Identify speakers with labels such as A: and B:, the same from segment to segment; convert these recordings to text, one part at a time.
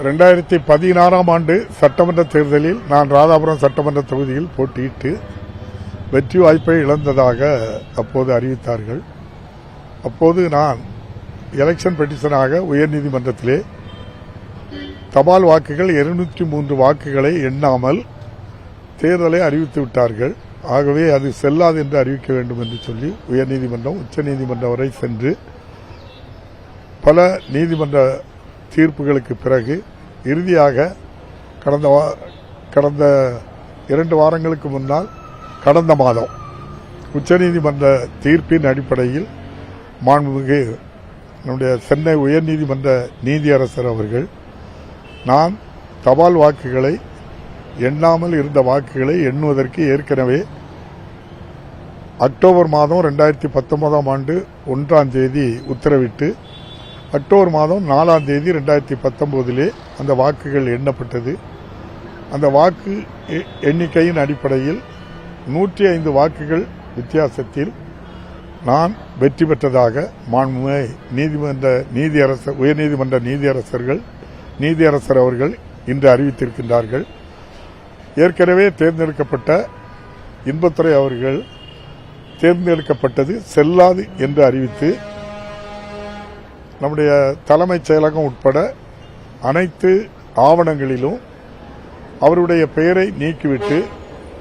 A: 2016 ஆண்டு சட்டமன்ற தேர்தலில் நான் ராதாபுரம் சட்டமன்ற தொகுதியில் போட்டியிட்டு வெற்றி வாய்ப்பை இழந்ததாக அப்போது அறிவித்தார்கள். அப்போது நான் எலெக்ஷன் பெட்டிஷனாக உயர்நீதிமன்றத்திலே தபால் வாக்குகள் 203 வாக்குகளை எண்ணாமல் தேர்தலை அறிவித்து விட்டார்கள். ஆகவே அது செல்லாது என்று அறிவிக்க வேண்டும் என்று சொல்லி உயர்நீதிமன்றம் உச்சநீதிமன்றம் வரை சென்று பல நீதிமன்ற தீர்ப்புகளுக்கு பிறகு இறுதியாக கடந்த 2 வாரங்களுக்கு முன்னால் கடந்த மாதம் உச்சநீதிமன்ற தீர்ப்பின் அடிப்படையில் மாண்புமிகு நம்முடைய சென்னை உயர்நீதிமன்ற நீதியரசர் அவர்கள் நான் தபால் வாக்குகளை எண்ணாமல் இருந்த வாக்குகளை எண்ணுவதற்கு ஏற்கனவே அக்டோபர் மாதம் 2019 ஆண்டு 1ஆம் தேதி உத்தரவிட்டு அக்டோபர் மாதம் 4ஆம் தேதி 2019 அந்த வாக்குகள் எண்ணப்பட்டது. அந்த வாக்கு எண்ணிக்கையின் அடிப்படையில் 105 வாக்குகள் வித்தியாசத்தில் நான் வெற்றி பெற்றதாக மாண்புமிகு உயர்நீதிமன்ற நீதியரசர் அவர்கள் இன்று அறிவித்திருக்கின்றார்கள். ஏற்கனவே தேர்ந்தெடுக்கப்பட்ட இன்பத்துறை அவர்கள் தேர்ந்தெடுக்கப்பட்டது செல்லாது என்று அறிவித்து நம்முடைய தலைமைச் செயலகம் உட்பட அனைத்து ஆவணங்களிலும் அவருடைய பெயரை நீக்கிவிட்டு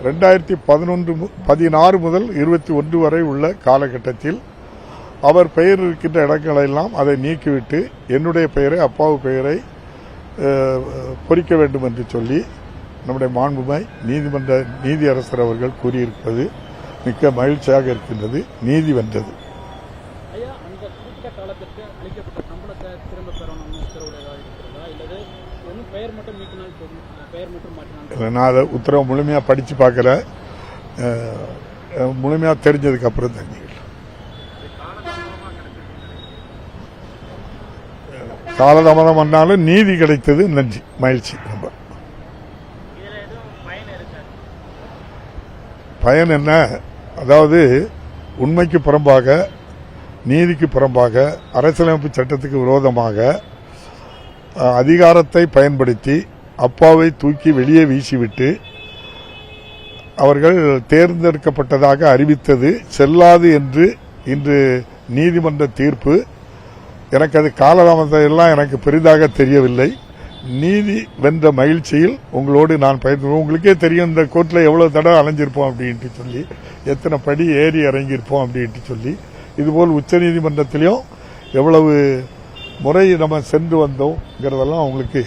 A: 2016 முதல் 21 வரை உள்ள காலகட்டத்தில் அவர் பெயர் இருக்கின்ற இடங்களெல்லாம் அதை நீக்கிவிட்டு என்னுடைய பெயரை அப்பாவு பெயரை பொறிக்க வேண்டும் என்று சொல்லி நம்முடைய மாண்புமிகு நீதியரசர் அவர்கள் கூறியிருப்பது மிக்க மகிழ்ச்சியாக இருக்கின்றது. நீதி வென்றது. நான் அதை உத்தரவு முழுமையா படிச்சு பார்க்கல, முழுமையா தெரிஞ்சதுக்கு அப்புறம் தெரிஞ்சுக்கலாம். காலதாமதம் பண்ணாலும் நீதி கிடைத்தது நன்றி, மகிழ்ச்சி. ரொம்ப பயன் என்ன? அதாவது உண்மைக்கு புறம்பாக, நீதிக்கு புறம்பாக, அரசியலமைப்பு சட்டத்துக்கு விரோதமாக அதிகாரத்தை பயன்படுத்தி அப்பாவை தூக்கி வெளியே வீசிவிட்டு அவர்கள் தேர்ந்தெடுக்கப்பட்டதாக அறிவித்தது செல்லாது என்று இன்று நீதிமன்ற தீர்ப்பு. எனக்கு அது காலதாமதம் எல்லாம் எனக்கு பெரிதாக தெரியவில்லை. நீதி வென்ற மகிழ்ச்சியில் உங்களோடு நான் பயந்து, உங்களுக்கே தெரியும் இந்த கோர்ட்டில் எவ்வளவு தடவை அலைஞ்சிருப்போம் அப்படின்ட்டு சொல்லி, எத்தனை படி ஏறி இறங்கியிருப்போம் அப்படின்ட்டு சொல்லி, இதுபோல் உச்சநீதிமன்றத்திலையும் எவ்வளவு முறை நம்ம சென்று வந்தோங்கிறதெல்லாம் உங்களுக்கு